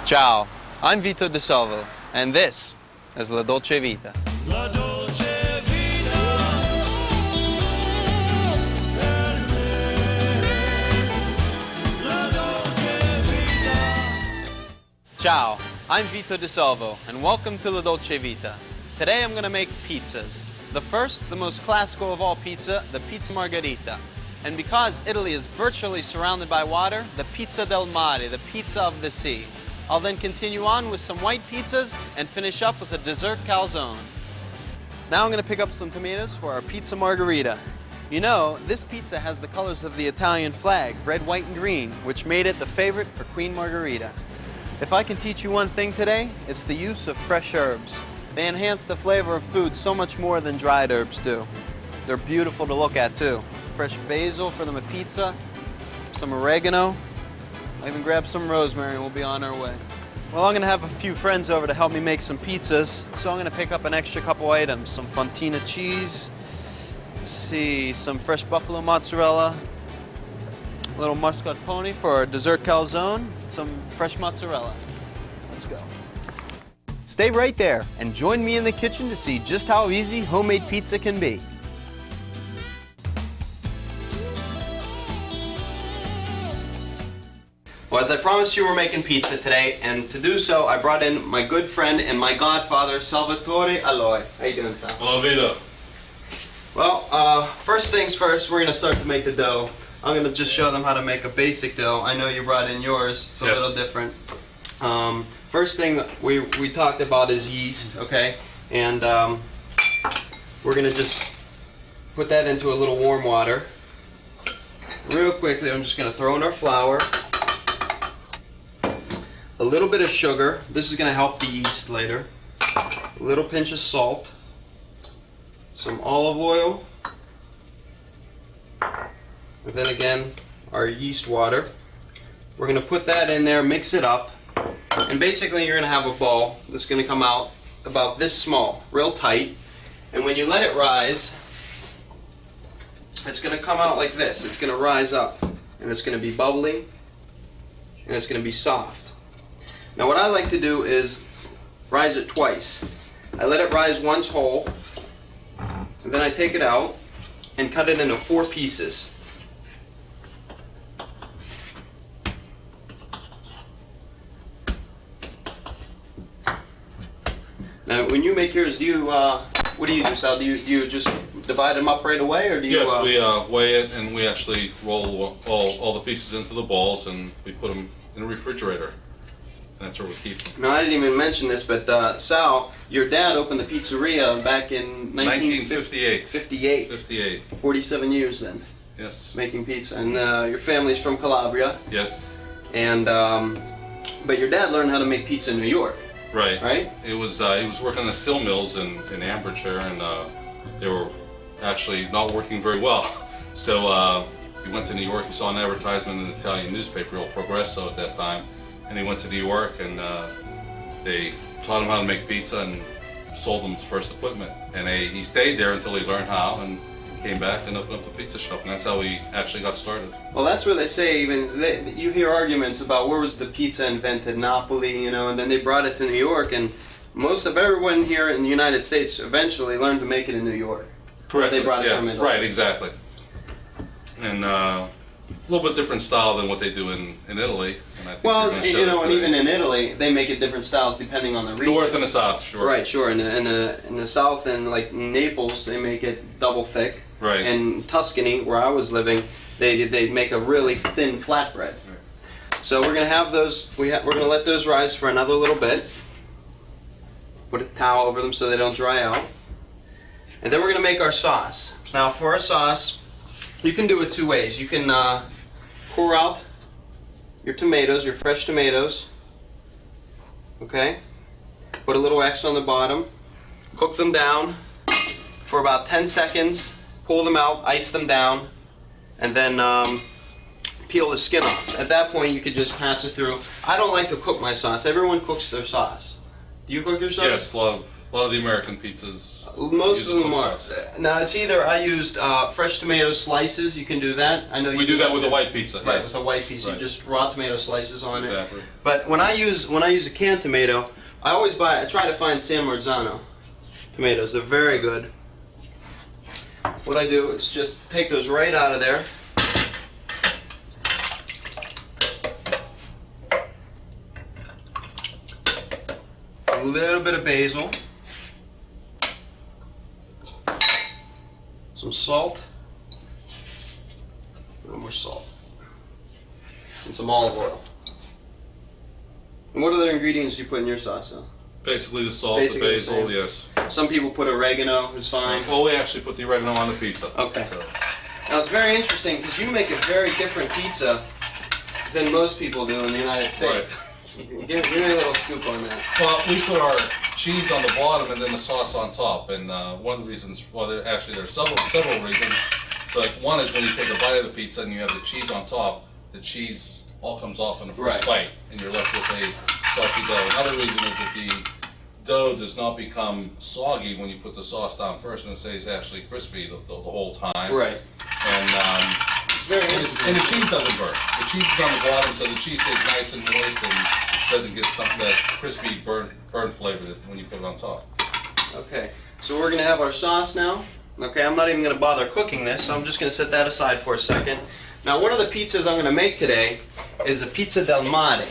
Ciao, I'm Vito DiSalvo, and this is La Dolce Vita. La dolce vita per me. La dolce vita. Ciao, I'm Vito DiSalvo, and welcome to La Dolce Vita. Today I'm going to make pizzas. The first, the most classical of all pizza, the pizza margherita. And because Italy is virtually surrounded by water, the pizza del mare, the pizza of the sea. I'll then continue on with some white pizzas and finish up with a dessert calzone. Now I'm going to pick up some tomatoes for our pizza margherita. You know, this pizza has the colors of the Italian flag, red, white, and green, which made it the favorite for Queen Margherita. If I can teach you one thing today, it's the use of fresh herbs. They enhance the flavor of food so much more than dried herbs do. They're beautiful to look at too. Fresh basil for the pizza, some oregano. I'll even grab some rosemary and we'll be on our way. Well, I'm going to have a few friends over to help me make some pizzas, so I'm going to pick up an extra couple items. Some fontina cheese, let's see, some fresh buffalo mozzarella, a little mascarpone for a dessert calzone, some fresh mozzarella. Let's go. Stay right there and join me in the kitchen to see just how easy homemade pizza can be. Well, as I promised you, we're making pizza today, and to do so, I brought in my good friend and my godfather, Salvatore Aloe. How you doing, Sal? Hello, Vito. Well, first things first, we're going to start to make the dough. I'm going to just show them how to make a basic dough. I know you brought in yours. It's a little different. First thing we talked about is yeast, okay? And we're going to just put that into a little warm water. Real quickly, I'm just going to throw in our flour. A little bit of sugar. This is going to help the yeast later. A little pinch of salt. Some olive oil. And then again, our yeast water. We're going to put that in there, mix it up. And basically you're going to have a ball that's going to come out about this small, real tight. And when you let it rise, it's going to come out like this. It's going to rise up. And it's going to be bubbly. And it's going to be soft. Now what I like to do is rise it twice. I let it rise once whole, and then I take it out and cut it into 4 pieces. Now when you make yours, do you, what do you do, Sal? Do you just divide them up right away, or do you? Yes, we weigh it and we actually roll all the pieces into the balls and we put them in the refrigerator. That's where we keep them. No, I didn't even mention this, but Sal, your dad opened the pizzeria back in 1958. 58. 47 years then. Yes. Making pizza, and your family's from Calabria. Yes. And but your dad learned how to make pizza in New York. Right. Right. It was he was working on the steel mills in Ambridge there, and they were actually not working very well. So he went to New York. He saw an advertisement in an Italian newspaper, Il Progresso at that time. And he went to New York, and they taught him how to make pizza and sold him his first equipment. And he stayed there until he learned how, and came back and opened up the pizza shop. And that's how he actually got started. Well, that's where they say you hear arguments about where was the pizza invented, Napoli, you know, and then they brought it to New York. And most of everyone here in the United States eventually learned to make it in New York. Correct. They brought it from Italy. Right, exactly. And a little bit different style than what they do in Italy. And I think well, you know, and even in Italy, they make it different styles depending on the region. North and the south, sure. Right, sure. In the south, and like Naples, they make it double thick. Right. In Tuscany, where I was living, they make a really thin flatbread. Right. So we're gonna have those. We're gonna let those rise for another little bit. Put a towel over them so they don't dry out. And then we're gonna make our sauce. Now, for our sauce, you can do it 2 ways. You can pour out your tomatoes, your fresh tomatoes. Okay. Put a little X on the bottom. Cook them down for about 10 seconds. Pull them out, ice them down, and then peel the skin off. At that point, you could just pass it through. I don't like to cook my sauce. Everyone cooks their sauce. Do you cook your sauce? Yes, a lot of A lot of the American pizzas. Most use of them cooked are. sauce. Now it's either I used fresh tomato slices. You can do that. I know We you do that with too. a white pizza. Right, Yes. with a white piece, Right. you just raw tomato slices on Exactly. it. But when I use a canned tomato, I try to find San Marzano tomatoes. They're very good. What I do is just take those right out of there. A little bit of basil. Some salt. A little more salt. And some olive oil. And what other ingredients do you put in your sauce, though? Basically the salt, Basically the the basil, same. yes. Some people put oregano, is fine. Well, we actually put the oregano on the pizza. Okay. So, Now it's very interesting because you make a very different pizza than most people do in the United States. Give me a little scoop on that. well, we put our cheese on the bottom and then the sauce on top. And one of the reasons, well, there's several reasons. But one is when you take a bite of the pizza and you have the cheese on top, the cheese all comes off in the first Right. bite, and you're left with a saucy dough. Another reason is that the dough does not become soggy when you put the sauce down first, and it stays actually crispy the whole time. Right. And It's very interesting. and the cheese doesn't burn. The cheese is on the bottom, so the cheese stays nice and moist and doesn't get some of that crispy burn flavor that when you put it on top. Okay, so we're gonna have our sauce now. Okay, I'm not even gonna bother cooking this, so I'm just gonna set that aside for a second. Now, one of the pizzas I'm gonna make today is a pizza del mare.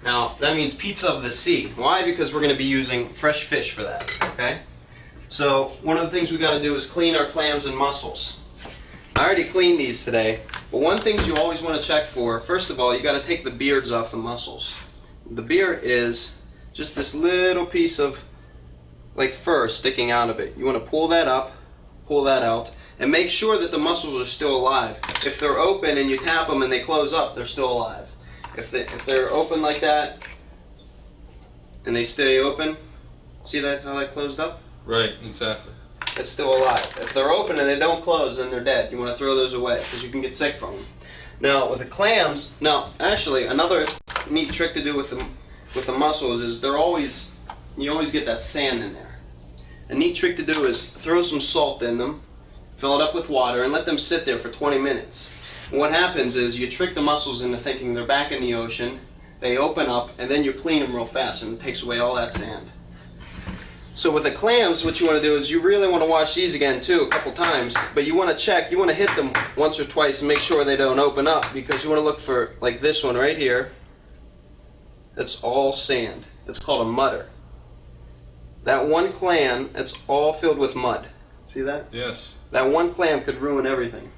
Now, that means pizza of the sea. Why? Because we're gonna be using fresh fish for that, okay? So, one of the things we gotta do is clean our clams and mussels. I already cleaned these today, but one thing you always wanna check for, first of all, you gotta take the beards off the mussels. The beard is just this little piece of like fur sticking out of it. You want to pull that up, pull that out, and make sure that the mussels are still alive. If they're open and you tap them and they close up, they're still alive. If they're open like that and they stay open, see that how that closed up? Right, exactly. It's still alive. If they're open and they don't close, then they're dead. You want to throw those away because you can get sick from them. Now with the clams, actually another neat trick to do with the mussels is you always get that sand in there. A neat trick to do is throw some salt in them, fill it up with water, and let them sit there for 20 minutes. And what happens is you trick the mussels into thinking they're back in the ocean, they open up, and then you clean them real fast, and it takes away all that sand. So with the clams, what you want to do is you really want to wash these again too, a couple times, but you want to check, you want to hit them once or twice and make sure they don't open up, because you want to look for, like this one right here, that's all sand. It's called a mudder. That one clam, it's all filled with mud. See that? Yes. That one clam could ruin everything.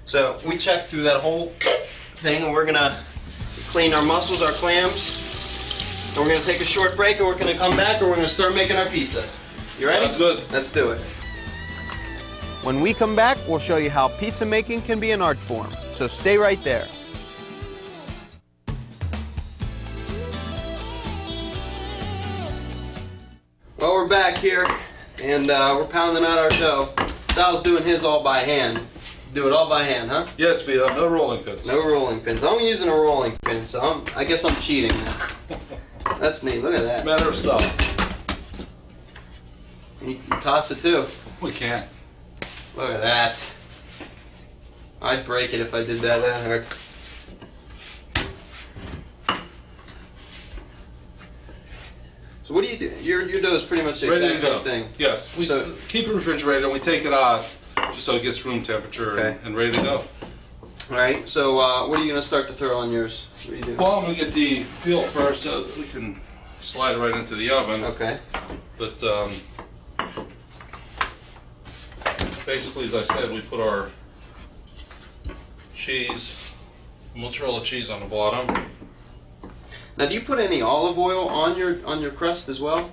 So we checked through that whole thing, and we're gonna clean our mussels, our clams, and we're gonna take a short break, and we're gonna come back, and we're gonna start making our pizza. You ready? That's good. Let's do it. When we come back, we'll show you how pizza making can be an art form. So stay right there. Well, we're back here, and we're pounding out our dough. Sal's doing his all by hand. Do it all by hand, huh? Yes, Vito, no rolling pins. No rolling pins. I'm using a rolling pin, so I guess I'm cheating now. That's neat. Look at that. Matter of stuff. You can toss it too. We can't. Look at that. I'd break it if I did that hard. So what do you do? Your dough is pretty much the Ready exact to same go. thing. Yes. We So- keep it refrigerated and we take it out just so it gets room temperature Okay. and ready to go. All right. So what are you gonna start to throw on yours? What do you do? Well, I'm going to get the peel first so that we can slide it right into the oven. Okay. But basically, as I said, we put our cheese, mozzarella cheese on the bottom. Now, do you put any olive oil on your crust as well?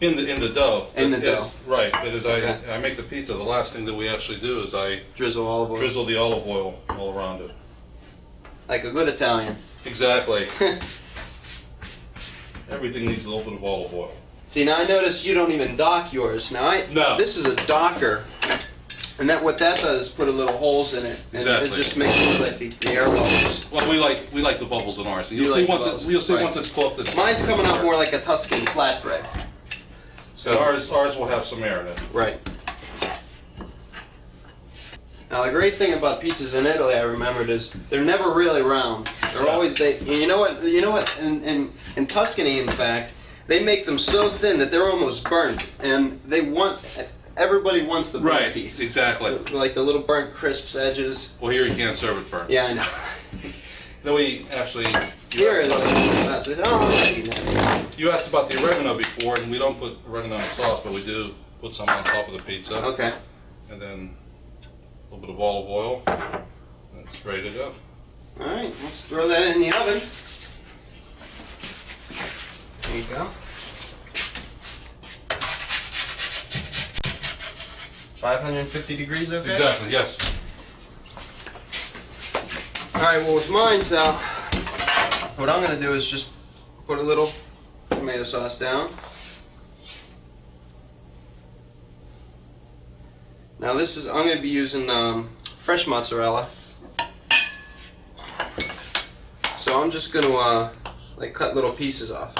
In the dough. In the dough. Right. But as Okay. I make the pizza, the last thing that we actually do is I Drizzle olive oil. drizzle the olive oil all around it. Like a good Italian. Exactly. Everything needs a little bit of olive oil. See, now I notice you don't even dock yours. Now No. this is a docker, and what that does is put a little holes in it, and Exactly. it just makes sure that the air bubbles. Well, we like the bubbles in ours. You You'll see like the once bubbles, you'll see right. once it's cooked. Mine's coming out more like a Tuscan flatbread. So ours will have some air in it. Right. Now the great thing about pizzas in Italy, I remembered, is they're never really round. They're always You know what? In Tuscany, in fact, they make them so thin that they're almost burnt, and everybody wants the burnt piece. Exactly. Like the little burnt crisps edges. Well, here you can't serve it burnt. Yeah, I know. Then we actually. Here is. You asked about the oregano before, and we don't put oregano in sauce, but we do put some on top of the pizza. Okay. And then a little bit of olive oil, and it's ready to go. All right, let's throw that in the oven. There you go. 550 degrees, okay? Exactly, yes. All right, well with mine, Sal, what I'm gonna do is just put a little tomato sauce down. Now I'm gonna be using fresh mozzarella. So I'm just gonna like cut little pieces off.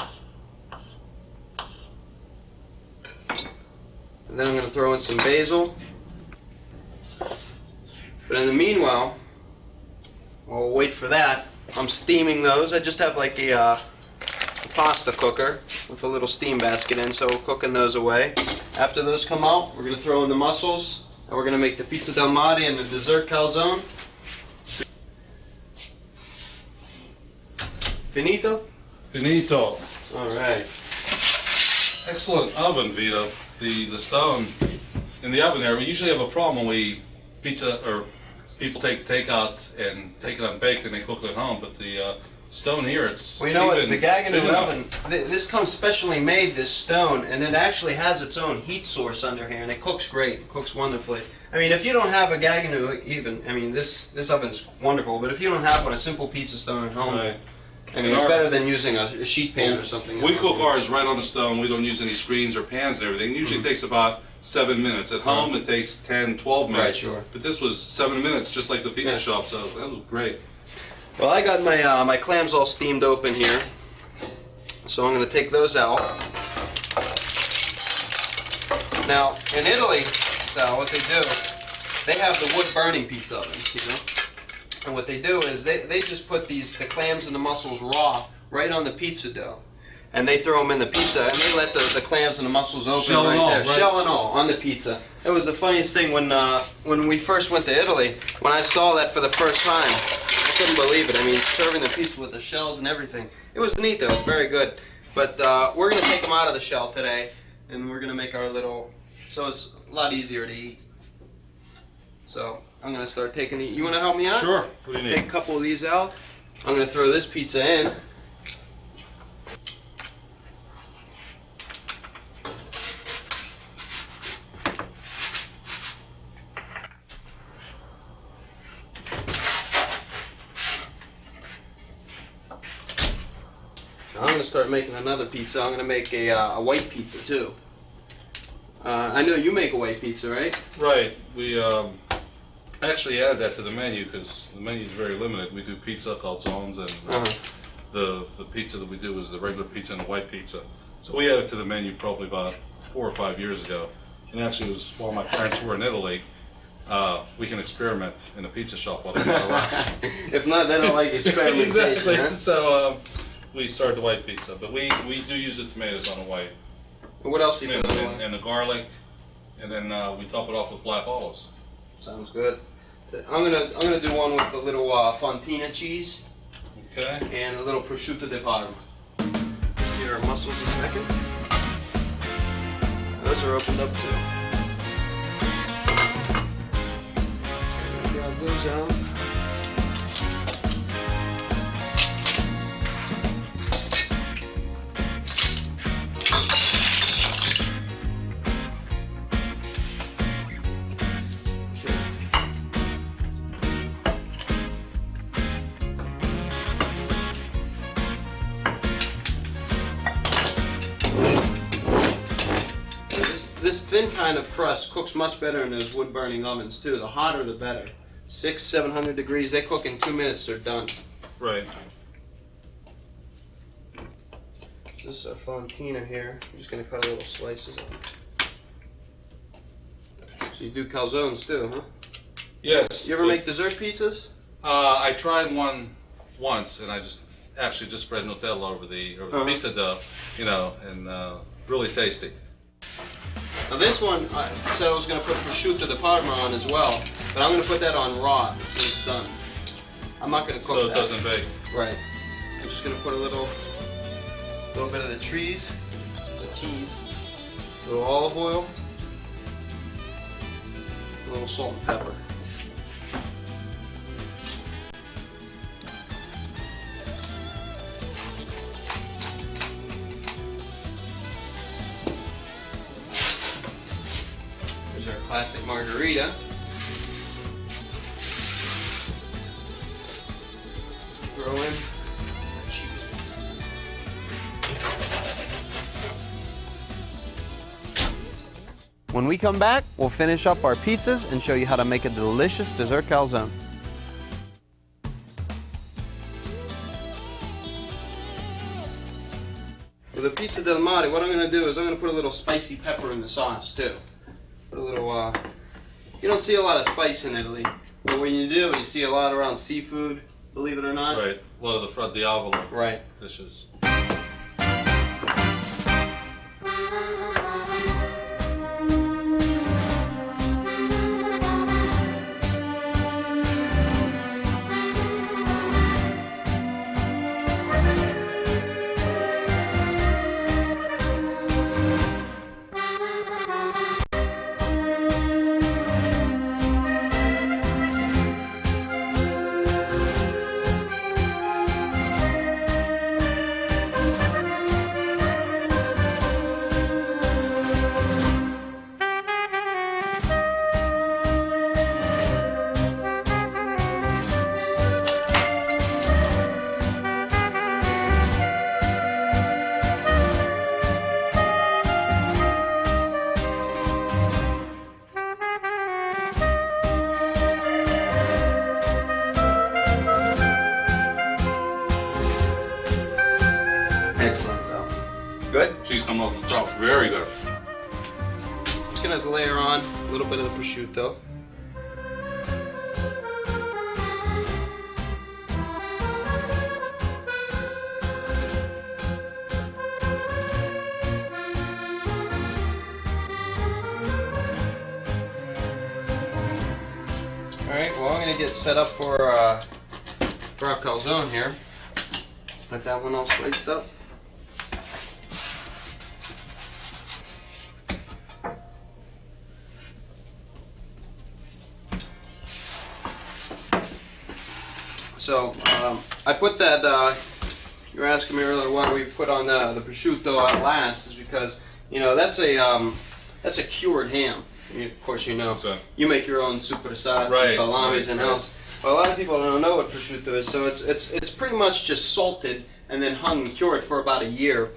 And then I'm gonna throw in some basil. But in the meanwhile, while we'll wait for that, I'm steaming those. I just have like a pasta cooker with a little steam basket in, so we're cooking those away. After those come out, we're going to throw in the mussels, and we're going to make the pizza del mare and the dessert calzone. Finito? Finito. All right. Excellent oven, Vito. The stone in the oven there. We usually have a problem when people take takeout and take it unbaked and they cook it at home, but the stone here, it's. Well, you know what? The Gaggenau oven, this comes specially made, this stone, and it actually has its own heat source under here, and it cooks great. It cooks wonderfully. I mean, if you don't have a Gaggenau, this oven's wonderful, but if you don't have one, a simple pizza stone at home, Right. I mean, it's better than using a sheet pan or something. We cook ours right on the stone. We don't use any screens or pans and everything. It usually takes about 7 minutes. At home, it takes 10, 12 minutes. Right, sure. But this was 7 minutes, just like the pizza shop, so that was great. Well, I got my clams all steamed open here, so I'm going to take those out. Now, in Italy, so what they do, they have the wood-burning pizza ovens, you know? And what they do is they just put the clams and the mussels raw right on the pizza dough. And they throw them in the pizza, and they let the clams and the mussels open Shell right and all, there. right? Shell and all, on the pizza. It was the funniest thing when we first went to Italy, when I saw that for the first time. I couldn't believe it. I mean, serving the pizza with the shells and everything. It was neat, though. It was very good. But we're going to take them out of the shell today, and we're going to make our little... So it's a lot easier to eat. So I'm going to start taking the... You want to help me out? Sure. What do you need? Take a couple of these out. I'm going to throw this pizza in. I'm going to start making another pizza. I'm going to make a white pizza too. I know you make a white pizza, right? Right. We actually added that to the menu because the menu is very limited. We do pizza, calzones, and the pizza that we do is the regular pizza and the white pizza. So we added it to the menu probably about 4 or 5 years ago. And actually it was while my parents were in Italy. We can experiment in a pizza shop while they're not around. If not, they don't like experimentation. Exactly. Huh? So we started the white pizza, but we do use the tomatoes on the white. What else do you put on? And the garlic, and then we top it off with black olives. Sounds good. I'm gonna do one with a little fontina cheese Okay. and a little prosciutto di Parma. See our mussels a second. Those are opened up too. Okay, grab those out. This thin kind of crust cooks much better in those wood-burning ovens too. The hotter, the better. 600-700 degrees. They cook in 2 minutes. They're done. Right. this fontina here. I'm just gonna cut little slices of it. So you do calzones too, huh? Yes. You ever make dessert pizzas? I tried one once, and I actually just spread Nutella over the pizza dough, you know, and really tasty. Now this one, I said I was going to put prosciutto di Parma on as well, but I'm going to put that on raw when it's done. I'm not going to cook So it that. doesn't bake. Right. I'm just going to put a little bit of the cheese, a little olive oil, a little salt and pepper. There's our classic margarita. Throw in our cheese pizza. When we come back, we'll finish up our pizzas and show you how to make a delicious dessert calzone. For the pizza del mare, what I'm going to do is I'm going to put a little spicy pepper in the sauce too. Put a little, you don't see a lot of spice in Italy, but when you do, you see a lot around seafood, believe it or not. Right. A lot of the front diavolo Right. dishes. Excellent, Sal. Good? Cheese coming off the top. Very good. Just gonna layer on a little bit of the prosciutto. Alright, well I'm gonna get set up for our calzone here. Got that one all sliced up. So I put that. You were asking me earlier why we put on the prosciutto at last, is because that's a cured ham. Of course, So- you make your own supersats Right, and salamis right, in right. house. But a lot of people don't know what prosciutto is, so it's pretty much just salted and then hung and cured for about a year,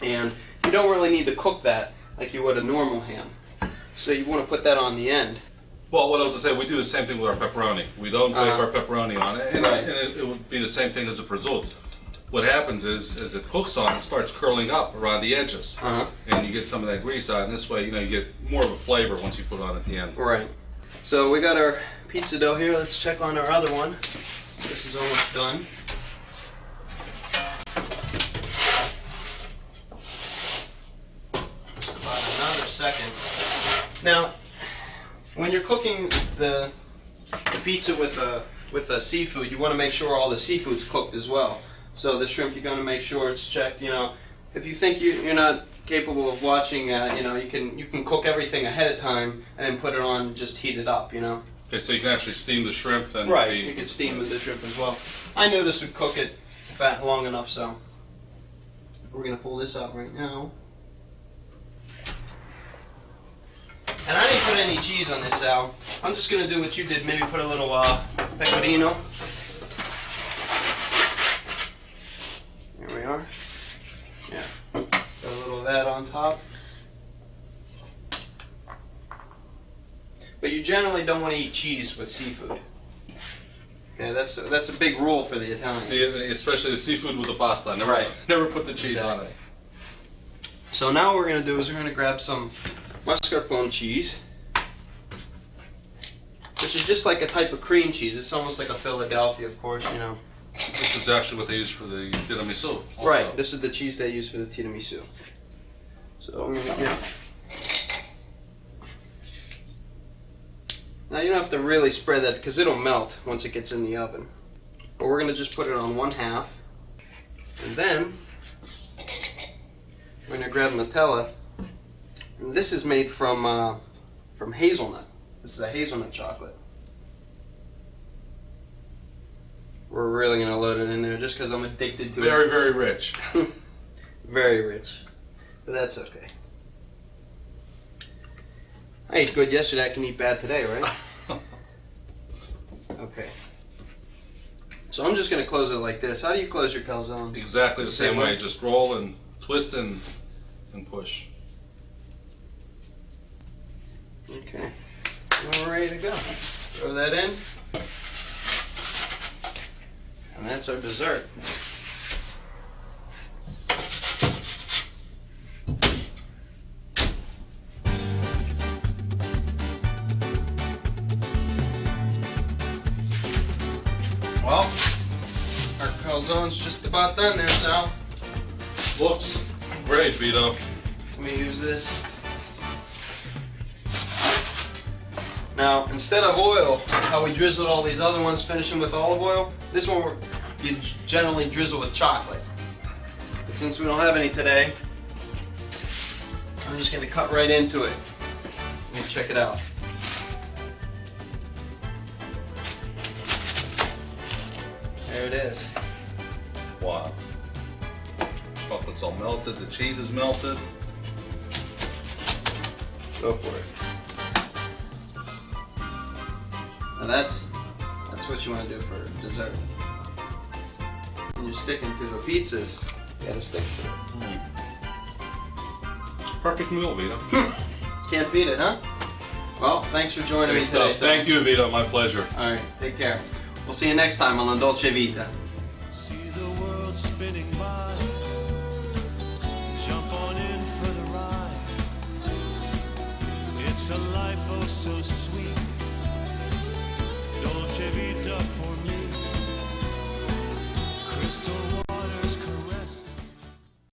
and you don't really need to cook that like you would a normal ham. So you want to put that on the end. Well, what I was going to say, we do the same thing with our pepperoni. We don't bake Uh-huh. our pepperoni on it, and, Right. and it would be the same thing as a prosciutto. What happens is, as it cooks on, it starts curling up around the edges, Uh-huh. and you get some of that grease out. And this way, you get more of a flavor once you put it on at the end. Right. So we got our pizza dough here. Let's check on our other one. This is almost done. Just about another second. Now, when you're cooking the pizza with the seafood, you want to make sure all the seafood's cooked as well. So the shrimp, you're going to make sure it's checked. If you think you're not capable of watching, you can cook everything ahead of time and then put it on, just heat it up. Okay, so you can actually steam the shrimp and Right. You can steam with the shrimp as well. I knew this would cook it fat long enough, so we're gonna pull this out right now. And I didn't put any cheese on this, Sal. I'm just gonna do what you did. Maybe put a little pecorino. Here we are. Yeah. Got a little of that on top. But you generally don't want to eat cheese with seafood. Okay, that's a big rule for the Italians. Especially the seafood with the pasta. Never, Right. never put the cheese on it. So now what we're gonna do is we're gonna grab some mascarpone cheese, which is just like a type of cream cheese. It's almost like a Philadelphia, of course, you know. This is actually what they use for the tiramisu. Also. Right. This is the cheese they use for the tiramisu. So we're gonna get. Now you don't have to really spread that because it'll melt once it gets in the oven. But we're gonna just put it on 1/2, and then we're gonna grab Nutella. And this is made from hazelnut. This is a hazelnut chocolate. We're really gonna load it in there just because I'm addicted to Very, it. very rich. Very rich, but that's okay. I ate good yesterday. I can eat bad today, right? Okay. So I'm just gonna close it like this. How do you close your calzones? Exactly the same way. Just roll and twist and push. Okay. We're ready to go. Throw that in. And that's our dessert. Well, our calzone's just about done there, Sal. Looks great, Vito. Let me use this. Now, instead of oil, how we drizzled all these other ones, finishing with olive oil, this one you generally drizzle with chocolate. But since we don't have any today, I'm just going to cut right into it. Let me check it out. There it is. Wow. Chocolate's all melted. The cheese is melted. Go for it. Now that's what you want to do for dessert. When you're sticking to the pizzas, you gotta stick to it. Perfect meal, Vito. Can't beat it, huh? Well, thanks for joining me Great today. stuff. Thank you, Vito. My pleasure. All right, take care. We'll see you next time on La Dolce Vita. See the world spinning by. Jump on in for the ride. It's a life oh so sweet. Dolce Vita.